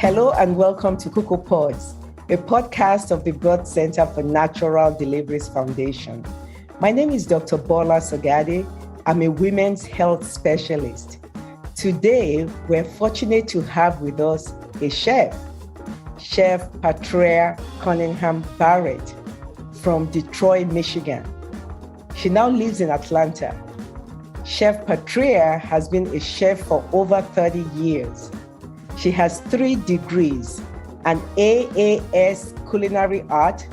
Hello and welcome to Cocoa Pods, a podcast of the Birth Center for Natural Deliveries Foundation. My name is Dr. Bola Sogade. I'm a women's health specialist. Today, we're fortunate to have with us a chef, Chef Patria Cunningham Barrett from Detroit, Michigan. She now lives in Atlanta. Chef Patria has been a chef for over 30 years. She has 3 degrees, an AAS Culinary Art,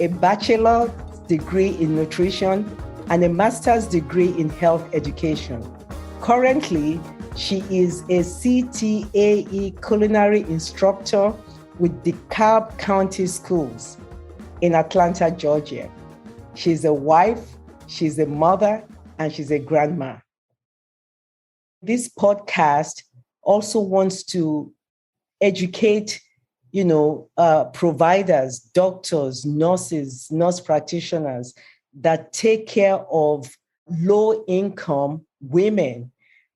a bachelor's degree in nutrition, and a master's degree in health education. Currently, she is a CTAE culinary instructor with DeKalb County Schools in Atlanta, Georgia. She's a wife, she's a mother, and she's a grandma. This podcast also wants to educate, providers, doctors, nurses, nurse practitioners that take care of low-income women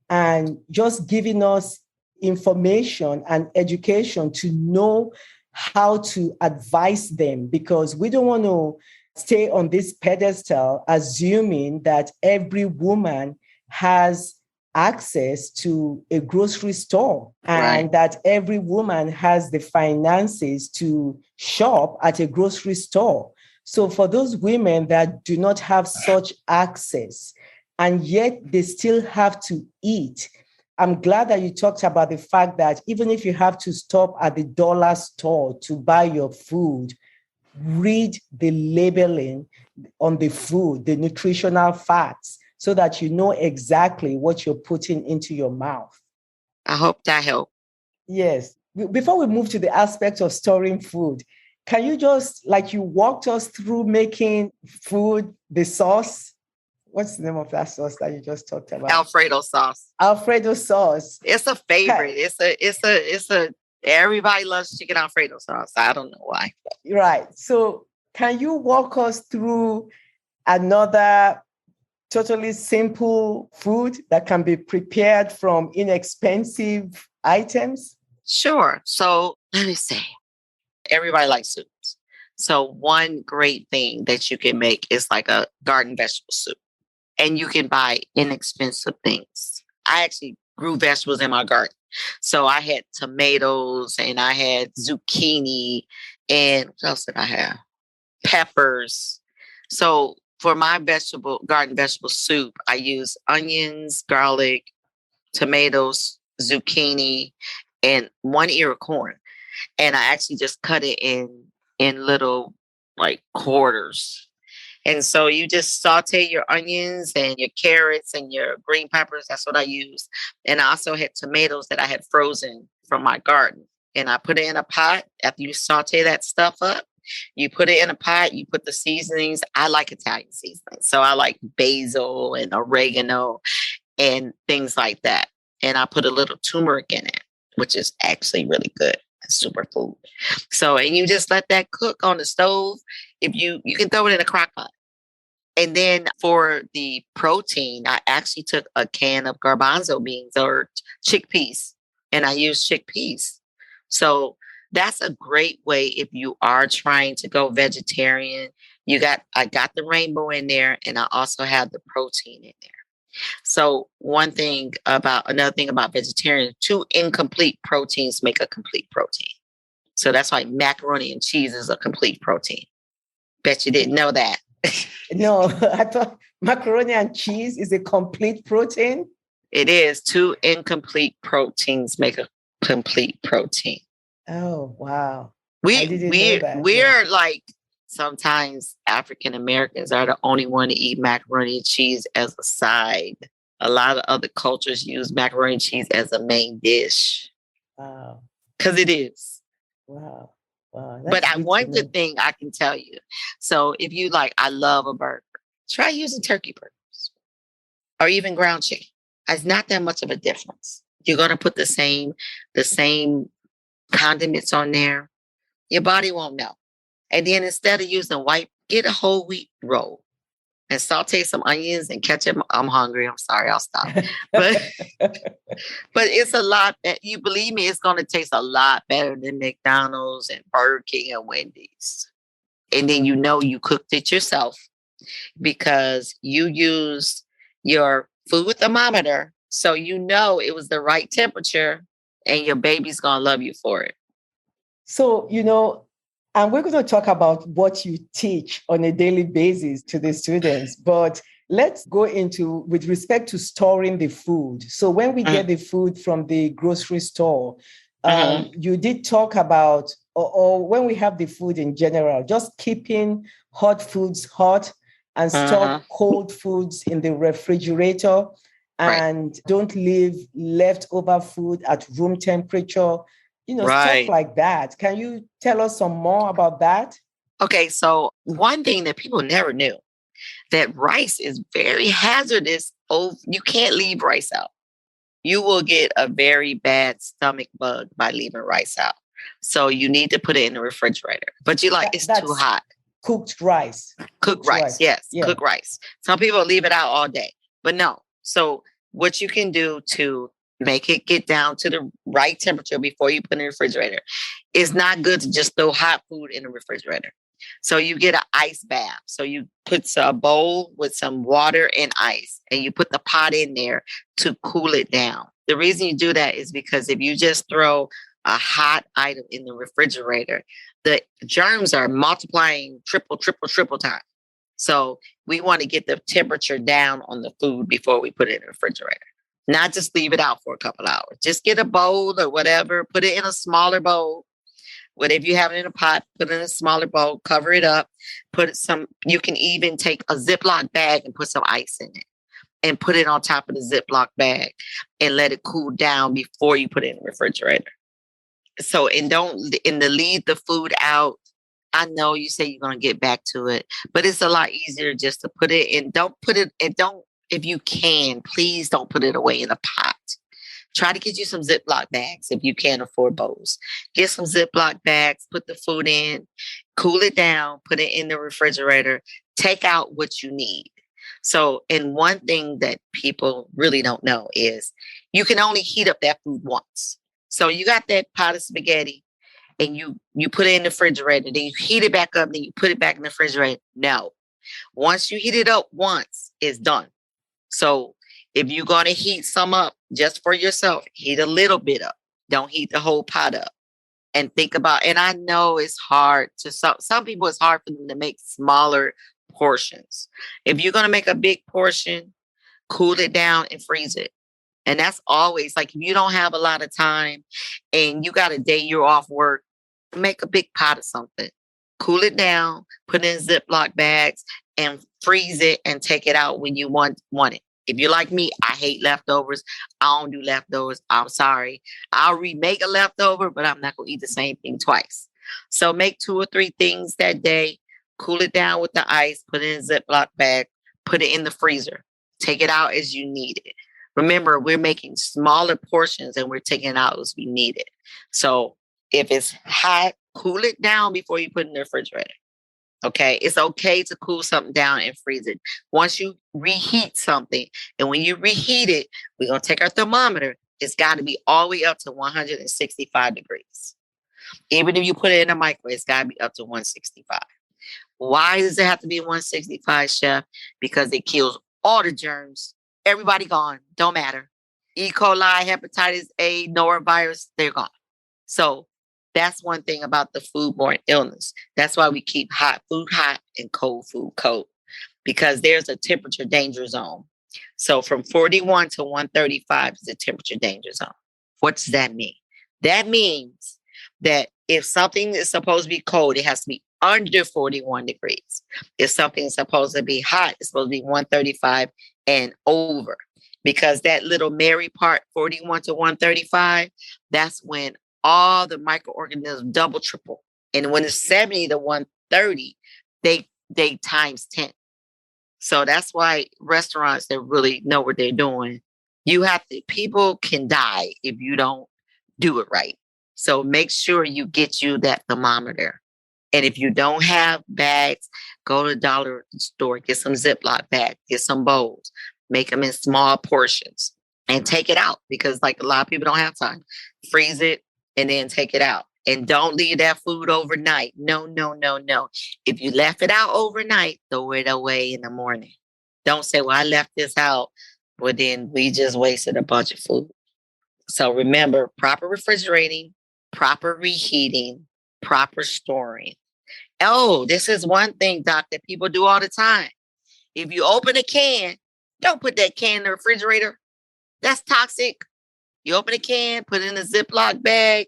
and just giving us information and education to know how to advise them, because we don't want to stay on this pedestal assuming that every woman has access to a grocery store and that every woman has the finances to shop at a grocery store. So for those women that do not have such access and yet they still have to eat, I'm glad that you talked about the fact that even if you have to stop at the dollar store to buy your food, read the labeling on the food, the nutritional facts, so that you know exactly what you're putting into your mouth. I hope that helped. Yes. Before we move to the aspect of storing food, can you just, you walked us through making food, the sauce? What's the name of that sauce that you just talked about? Alfredo sauce. Alfredo sauce. It's a favorite. It's a everybody loves chicken Alfredo sauce. I don't know why. Right. So can you walk us through another totally simple food that can be prepared from inexpensive items? Sure. So let me see. Everybody likes soups. So one great thing that you can make is like a garden vegetable soup. And you can buy inexpensive things. I actually grew vegetables in my garden. So I had tomatoes and I had zucchini and what else did I have? Peppers. So for my garden vegetable soup, I use onions, garlic, tomatoes, zucchini, and 1 ear of corn. And I actually just cut it in little quarters. And so you just saute your onions and your carrots and your green peppers. That's what I use. And I also had tomatoes that I had frozen from my garden. And I put it in a pot. After you saute that stuff up, you put it in a pot, you put the seasonings. I like Italian seasonings. So I like basil and oregano and things like that. And I put a little turmeric in it, which is actually really good. Superfood. So, and you just let that cook on the stove. If you can throw it in a crock pot. And then for the protein, I actually took a can of garbanzo beans or chickpeas, and I used chickpeas. So that's a great way if you are trying to go vegetarian. I got the rainbow in there, and I also have the protein in there. So another thing about vegetarian, 2 incomplete proteins make a complete protein. So that's why macaroni and cheese is a complete protein. Bet you didn't know that. No, I thought macaroni and cheese is a complete protein. It is. 2 incomplete proteins make a complete protein. Oh, wow. We're like, sometimes African Americans are the only one to eat macaroni and cheese as a side. A lot of other cultures use macaroni and cheese as a main dish. Wow. Because it is. Wow. But one good thing I can tell you. So if you I love a burger, try using turkey burgers or even ground chicken. It's not that much of a difference. You're going to put the same condiments on there. Your body won't know. And then instead of using white, get a whole wheat roll and saute some onions and ketchup. I'm hungry. I'm sorry. I'll stop. But but it's a lot that you believe me, it's going to taste a lot better than McDonald's and Burger King and Wendy's. And then you know you cooked it yourself because you used your food thermometer. So you know it was the right temperature and your baby's going to love you for it. So, and we're going to talk about what you teach on a daily basis to the students, but let's go into with respect to storing the food. So when we get the food from the grocery store, you did talk about, or when we have the food in general, just keeping hot foods hot and stock cold foods in the refrigerator, and don't leave leftover food at room temperature, stuff like that. Can you tell us some more about that? Okay, so one thing that people never knew, that rice is very hazardous. Oh, you can't leave rice out. You will get a very bad stomach bug by leaving rice out. So you need to put it in the refrigerator. But it's too hot. Cooked rice. Cooked rice, yes. Yeah. Cooked rice. Some people leave it out all day, but no. So what you can do to make it get down to the right temperature before you put it in the refrigerator, it's not good to just throw hot food in the refrigerator. So you get an ice bath. So you put a bowl with some water and ice, and you put the pot in there to cool it down. The reason you do that is because if you just throw a hot item in the refrigerator, the germs are multiplying triple time. So we want to get the temperature down on the food before we put it in the refrigerator. Not just leave it out for a couple hours. Just get a bowl or whatever, put it in a smaller bowl. Whatever you have it in a pot, put it in a smaller bowl, cover it up, you can even take a Ziploc bag and put some ice in it and put it on top of the Ziploc bag and let it cool down before you put it in the refrigerator. So, leave the food out. I know you say you're going to get back to it, but it's a lot easier just to put it in. If you can, please don't put it away in a pot. Try to get you some Ziploc bags if you can't afford bowls. Get some Ziploc bags, put the food in, cool it down, put it in the refrigerator, take out what you need. So, and one thing that people really don't know is you can only heat up that food once. So you got that pot of spaghetti and you put it in the refrigerator, then you heat it back up, then you put it back in the refrigerator. No. Once you heat it up once, it's done. So if you're going to heat some up just for yourself, heat a little bit up. Don't heat the whole pot up. And think about, and I know it's hard to some people, it's hard for them to make smaller portions. If you're going to make a big portion, cool it down and freeze it. And that's always like, if you don't have a lot of time and you got a day you're off work, make a big pot of something. Cool it down, put it in Ziploc bags and freeze it and take it out when you want it. If you're like me, I hate leftovers. I don't do leftovers. I'm sorry. I'll remake a leftover, but I'm not going to eat the same thing twice. So make 2 or 3 things that day, cool it down with the ice, put it in a Ziploc bag, put it in the freezer. Take it out as you need it. Remember, we're making smaller portions and we're taking it out as we need it. So if it's hot, cool it down before you put it in the refrigerator. Okay, it's okay to cool something down and freeze it. Once you reheat something, and when you reheat it, we're going to take our thermometer. It's got to be all the way up to 165 degrees. Even if you put it in a microwave, it's got to be up to 165. Why does it have to be 165, Chef? Because it kills all the germs. Everybody gone. Don't matter. E. coli, hepatitis A, norovirus, they're gone. So that's one thing about the foodborne illness. That's why we keep hot food hot and cold food cold, because there's a temperature danger zone. So from 41 to 135 is a temperature danger zone. What does that mean? That means that if something is supposed to be cold, it has to be under 41 degrees. If something is supposed to be hot, it's supposed to be 135 and over. Because that little Mary part, 41 to 135, that's when all the microorganisms double, triple. And when it's 70 to 130, they times 10. So that's why restaurants that really know what they're doing, people can die if you don't do it right. So make sure you get you that thermometer. And if you don't have bags, go to the dollar store, get some Ziploc bags, get some bowls, make them in small portions and take it out because like a lot of people don't have time. Freeze it and then take it out. And don't leave that food overnight. No, no, no, no. If you left it out overnight, throw it away in the morning. Don't say, well, I left this out. Well, then we just wasted a bunch of food. So remember, proper refrigerating, proper reheating, proper storing. Oh, this is one thing, Doc, that people do all the time. If you open a can, don't put that can in the refrigerator. That's toxic. You open a can, put it in a Ziploc bag,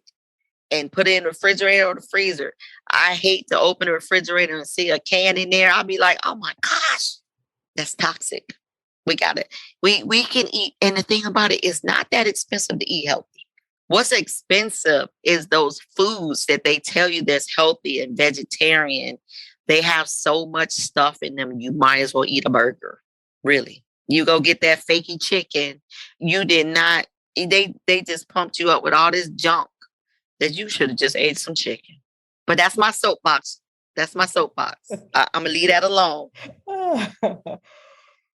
and put it in the refrigerator or the freezer. I hate to open the refrigerator and see a can in there. I'll be like, oh my gosh, that's toxic. We got it. We can eat. And the thing about it is not that expensive to eat healthy. What's expensive is those foods that they tell you that's healthy and vegetarian. They have so much stuff in them. You might as well eat a burger. Really. You go get that fakey chicken. You did not, they just pumped you up with all this junk that you should have just ate some chicken. But that's my soapbox. That's my soapbox. I'm going to leave that alone.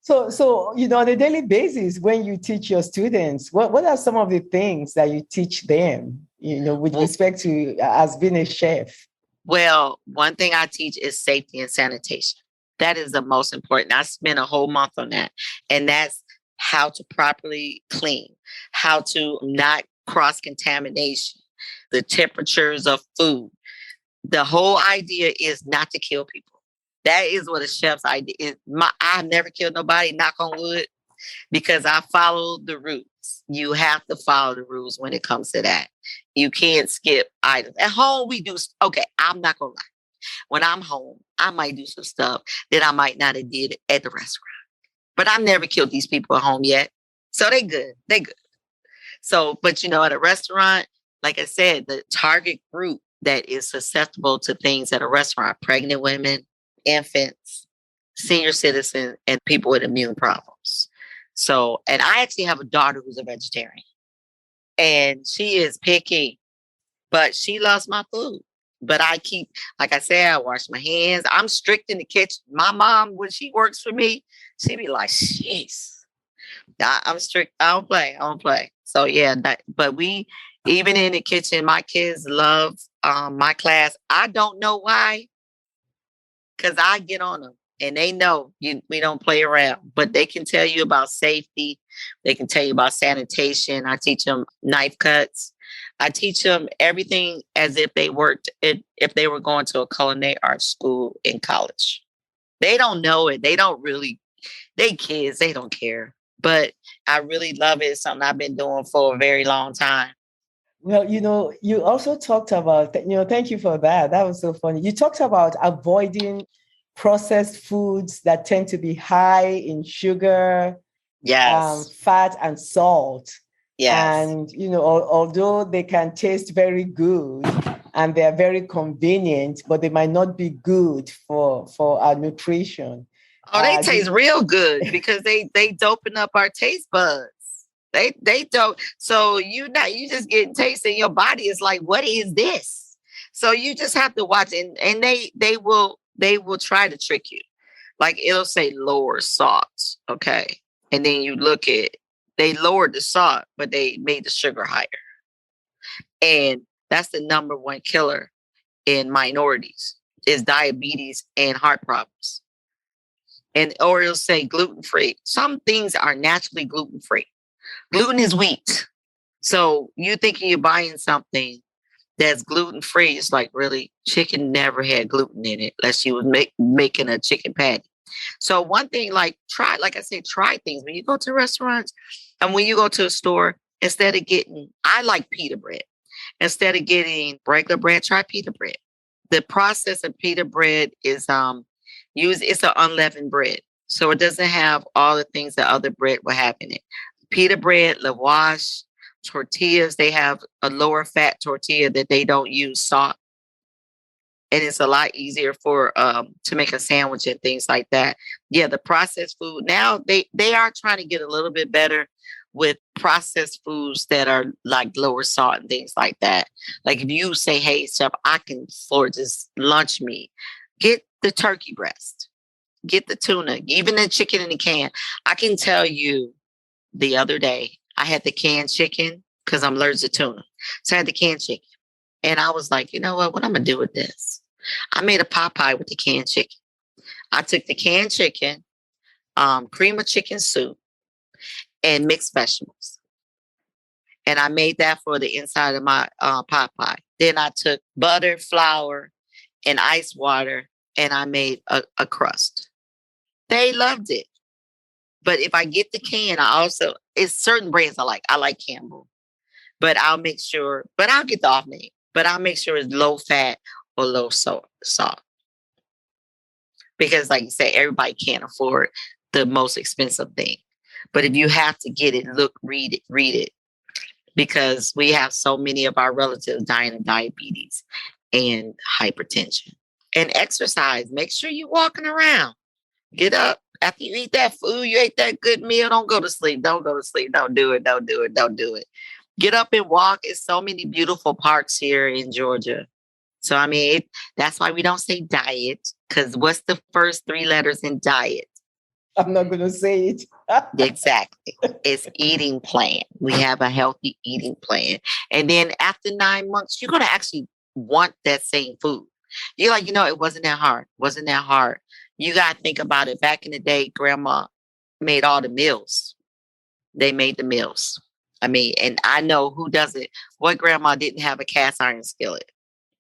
So on a daily basis, when you teach your students, what are some of the things that you teach them, with respect to as being a chef? Well, one thing I teach is safety and sanitation. That is the most important. I spent a whole month on that. And that's how to properly clean, how to not cross contamination, the temperatures of food. The whole idea is not to kill people. That is what a chef's idea is. I've never killed nobody, knock on wood, because I follow the rules. You have to follow the rules when it comes to that. You can't skip items. At home, we do, okay, I'm not going to lie. When I'm home, I might do some stuff that I might not have did at the restaurant. But I've never killed these people at home yet. So they good. They good. So, but at a restaurant, like I said, the target group that is susceptible to things at a restaurant, pregnant women, infants, senior citizens, and people with immune problems. So, and I actually have a daughter who's a vegetarian and she is picky, but she loves my food. But I keep, like I said, I wash my hands. I'm strict in the kitchen. My mom, when she works for me, she be like, jeez, I'm strict. I don't play. So yeah, but we, even in the kitchen, my kids love my class. I don't know why, because I get on them and they know we don't play around, but they can tell you about safety. They can tell you about sanitation. I teach them knife cuts. I teach them everything as if they if they were going to a culinary arts school in college. They don't know it. They don't really, they kids, they don't care. But I really love it. It's something I've been doing for a very long time. Well, you also talked about, thank you for that. That was so funny. You talked about avoiding processed foods that tend to be high in sugar, yes, fat, and salt. Yes. And, although they can taste very good and they're very convenient, but they might not be good for our nutrition. Oh, they taste real good because they doping up our taste buds. They don't. So you just getting taste in your body. It's like, what is this? So you just have to watch, and they will try to trick you. Like it'll say lower salt, okay, and then you look at, they lowered the salt, but they made the sugar higher, and that's the number one killer in minorities is diabetes and heart problems. And or it'll say gluten free. Some things are naturally gluten free. Gluten is wheat. So you thinking you're buying something that's gluten free. It's like, really, chicken never had gluten in it unless you was making a chicken patty. So one thing, like I said, try things. When you go to restaurants and when you go to a store, instead of I like pita bread. Instead of getting regular bread, try pita bread. The process of pita bread is it's an unleavened bread. So it doesn't have all the things that other bread will have in it. Pita bread, lavash, tortillas, they have a lower fat tortilla that they don't use salt. And it's a lot easier to make a sandwich and things like that. Yeah, the processed food now, they are trying to get a little bit better with processed foods that are like lower salt and things like that. Like if you say, hey, chef, I can afford this lunch meat, get the turkey breast, get the tuna, even the chicken in the can. I can tell you the other day, I had the canned chicken because I'm allergic to tuna. So I had the canned chicken. And I was like, you know what I'm going to do with this? I made a pot pie with the canned chicken. I took the canned chicken, cream of chicken soup, and mixed vegetables. And I made that for the inside of my pot pie. Then I took butter, flour, and ice water, and I made a crust. They loved it. But if I get the can, it's certain brands I like. I like Campbell, but I'll make sure, but I'll get the off name, but I'll make sure it's low fat or low salt. Because like you said, everybody can't afford the most expensive thing. But if you have to get it, look, read it. Because we have so many of our relatives dying of diabetes and hypertension. And exercise. Make sure you're walking around. Get up. After you eat that food, you ate that good meal, don't go to sleep. Don't go to sleep. Don't do it. Don't do it. Don't do it. Get up and walk. It's so many beautiful parks here in Georgia. So, I mean, that's why we don't say diet, because what's the first three letters in diet? I'm not going to say it. Exactly. It's eating plan. We have a healthy eating plan. And then after 9 months, you're going to actually want that same food. You're like, it wasn't that hard. Wasn't that hard. You got to think about it. Back in the day, grandma made all the meals. They made the meals. I mean, and I know who does it. What grandma didn't have a cast iron skillet?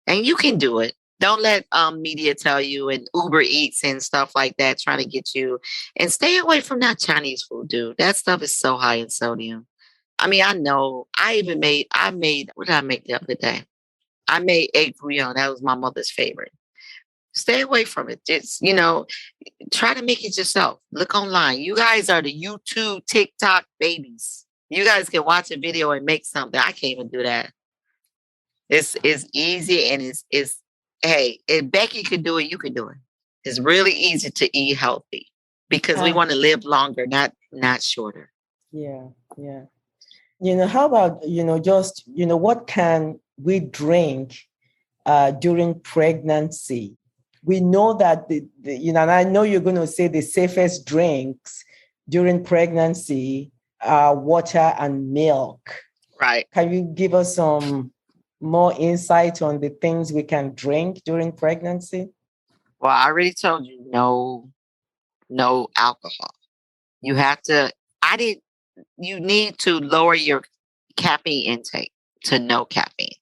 And you can do it. Don't let media tell you, and Uber Eats and stuff like that trying to get you. And stay away from that Chinese food, dude. That stuff is so high in sodium. I mean, I know. What did I make the other day? I made egg bouillon. That was my mother's favorite. Stay away from it. Just, try to make it yourself. Look online. You guys are the YouTube, TikTok babies. You guys can watch a video and make something. I can't even do that. It's easy, and hey, if Becky could do it, you can do it. It's really easy to eat healthy because we want to live longer, not shorter. Yeah. How about, just, what can we drink during pregnancy? We know that, and I know you're going to say the safest drinks during pregnancy are water and milk. Right. Can you give us some more insight on the things we can drink during pregnancy? Well, I already told you no alcohol. You have to, you need to lower your caffeine intake to no caffeine.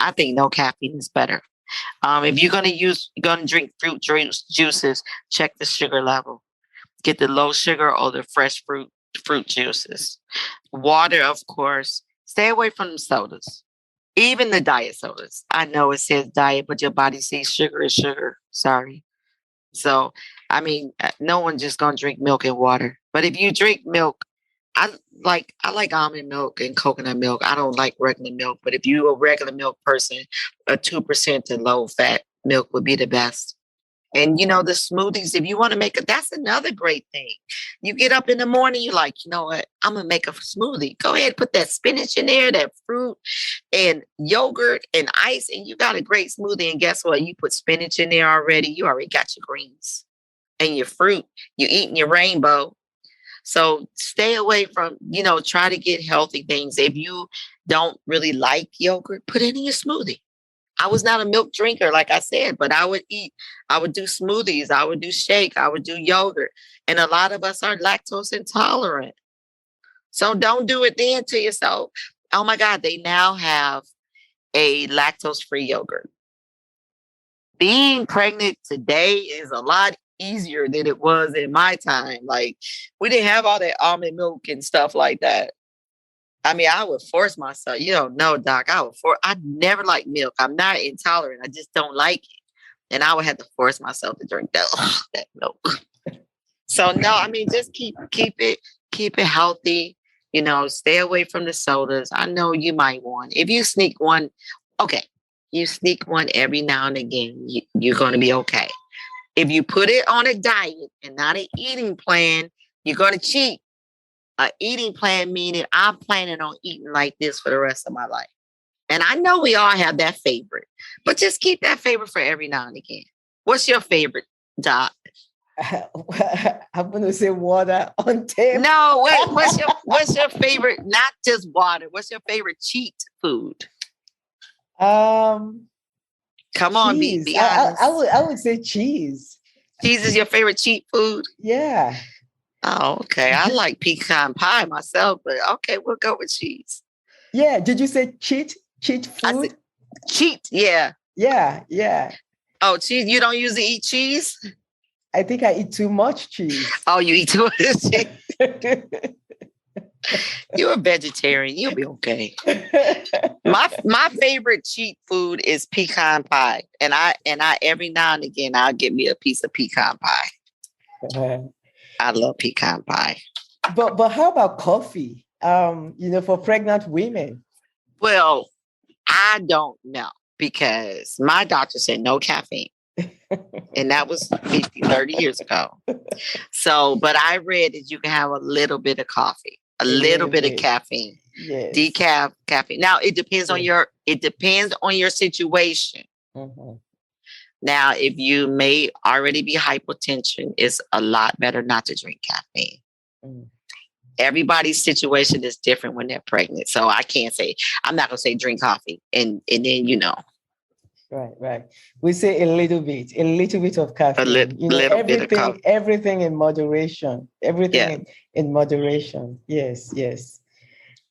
I think no caffeine is better. If you're going to drink fruit juices, check the sugar level. Get the low sugar or the fresh fruit juices. Water, of course. Stay away from the sodas. Even the diet sodas. I know it says diet, but your body sees sugar is sugar. Sorry. So, I mean, no one's just going to drink milk and water. But if you drink milk, I like almond milk and coconut milk. I don't like regular milk. But if you're a regular milk person, a 2% to low fat milk would be the best. And, the smoothies, if you want to that's another great thing. You get up in the morning, you're like, you know what? I'm going to make a smoothie. Go ahead, put that spinach in there, that fruit and yogurt and ice, and you got a great smoothie. And guess what? You put spinach in there already. You already got your greens and your fruit. You're eating your rainbow. So stay away from, try to get healthy things. If you don't really like yogurt, put it in your smoothie. I was not a milk drinker, like I said, but I would do smoothies, I would do shake, I would do yogurt. And a lot of us are lactose intolerant. So don't do it then to yourself. Oh my God, they now have a lactose-free yogurt. Being pregnant today is a lot easier than it was in my time. Like, we didn't have all that almond milk and stuff like that. I mean, I would force myself. You don't know, Doc. I never liked milk. I'm not intolerant. I just don't like it. And I would have to force myself to drink that milk. So no, I mean, just keep it healthy. Stay away from the sodas. I know you might want. If you sneak one, okay. You sneak one every now and again, you're going to be okay. If you put it on a diet and not an eating plan, you're going to cheat. a eating plan, meaning I'm planning on eating like this for the rest of my life. And I know we all have that favorite, but just keep that favorite for every now and again. What's your favorite, Doc? I'm going to say water on tape. No, wait. What's your favorite? Not just water. What's your favorite cheat food? Um, Come on, cheese. be honest. I would say cheese. Cheese is your favorite cheat food? Yeah. Oh, okay. I like pecan pie myself, but okay, we'll go with cheese. Yeah. Did you say cheat I food? said cheat, yeah. Yeah. Oh, cheese. You don't usually eat cheese? I think I eat too much cheese. Oh, you eat too much cheese. You're a vegetarian. You'll be okay. My favorite cheat food is pecan pie, and I every now and again I'll get me a piece of pecan pie. I love pecan pie. But how about coffee? For pregnant women. Well, I don't know because my doctor said no caffeine. And that was 50, 30 years ago. So, but I read that you can have a little bit of coffee, a little bit of caffeine, decaf caffeine. Now it depends on your situation. Mm-hmm. Now, if you may already be hypertension, it's a lot better not to drink caffeine. Mm. Everybody's situation is different when they're pregnant. So I can't say, I'm not going to say drink coffee and then, Right. We say a little bit of caffeine. Everything in moderation. Everything in moderation. Yes.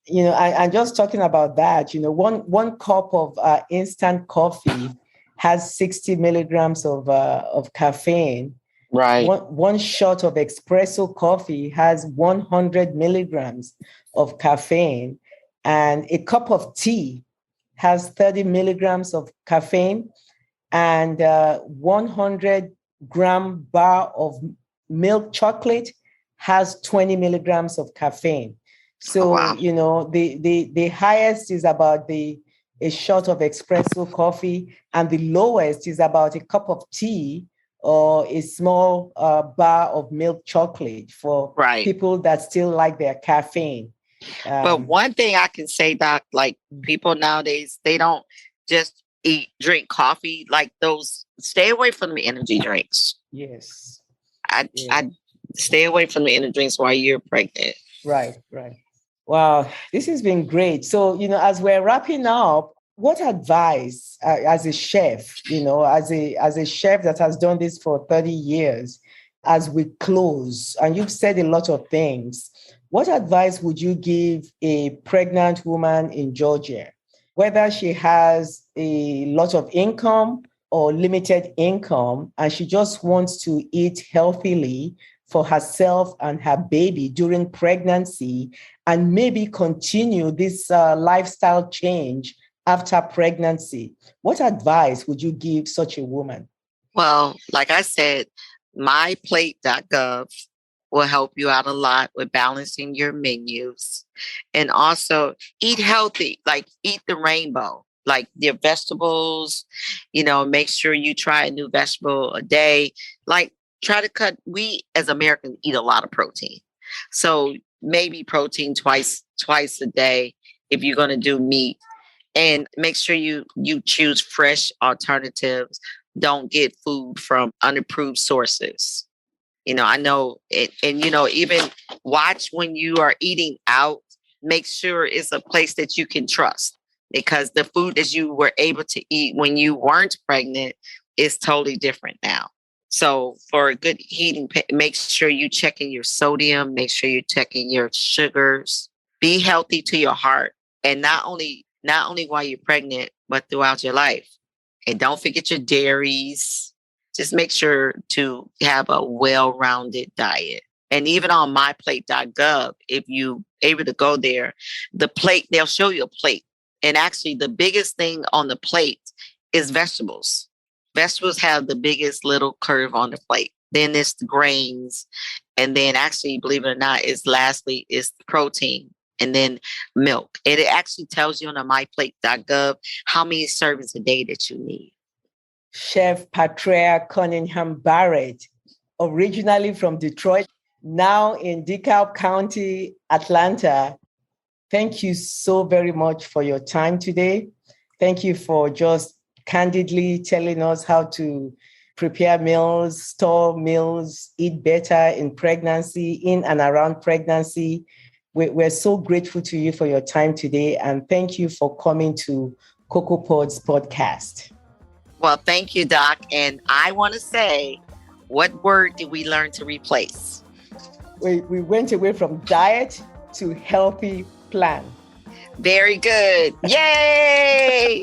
And just talking about that, one cup of instant coffee has 60 milligrams of caffeine. Right. One shot of espresso coffee has 100 milligrams of caffeine, and a cup of tea has 30 milligrams of caffeine, and 100-gram bar of milk chocolate has 20 milligrams of caffeine. So, wow. The highest is about a shot of espresso coffee, and the lowest is about a cup of tea or a small bar of milk chocolate for people that still like their caffeine. But one thing I can say, Doc, like people nowadays, they don't just drink coffee like those. Stay away from the energy drinks. Yes. I stay away from the energy drinks while you're pregnant. Right. Wow, this has been great. So, as we're wrapping up, what advice as a chef, as a chef that has done this for 30 years, as we close, and you've said a lot of things, what advice would you give a pregnant woman in Georgia, whether she has a lot of income or limited income, and she just wants to eat healthily for herself and her baby during pregnancy, and maybe continue this lifestyle change after pregnancy? What advice would you give such a woman? Well, like I said, myplate.gov will help you out a lot with balancing your menus. And also eat healthy, like eat the rainbow, like your vegetables, make sure you try a new vegetable a day. Like try to cut, we as Americans eat a lot of protein. So maybe protein twice a day if you're going to do meat. And make sure you choose fresh alternatives. Don't get food from unapproved sources. I know it, and even watch when you are eating out. Make sure it's a place that you can trust, because the food that you were able to eat when you weren't pregnant is totally different now. So for a good eating, make sure you checking your sodium. Make sure you're checking your sugars. Be healthy to your heart, and not only while you're pregnant, but throughout your life. And don't forget your dairies. Just make sure to have a well-rounded diet. And even on myplate.gov, if you able to go there, the plate, they'll show you a plate. And actually the biggest thing on the plate is vegetables. Vegetables have the biggest little curve on the plate. Then it's the grains. And then actually, believe it or not, lastly is protein. And then milk. And it actually tells you on the myplate.gov how many servings a day that you need. Chef Patria Cunningham Barrett, originally from Detroit. now in DeKalb County, Atlanta. Thank you so very much for your time today. Thank you for just candidly telling us how to prepare meals, store meals, eat better in pregnancy, in and around pregnancy. We're so grateful to you for your time today. And thank you for coming to Cocoa Pods podcast. Well, thank you, Doc. And I want to say, what word did we learn to replace? We went away from diet to healthy plan. Very good. Yay!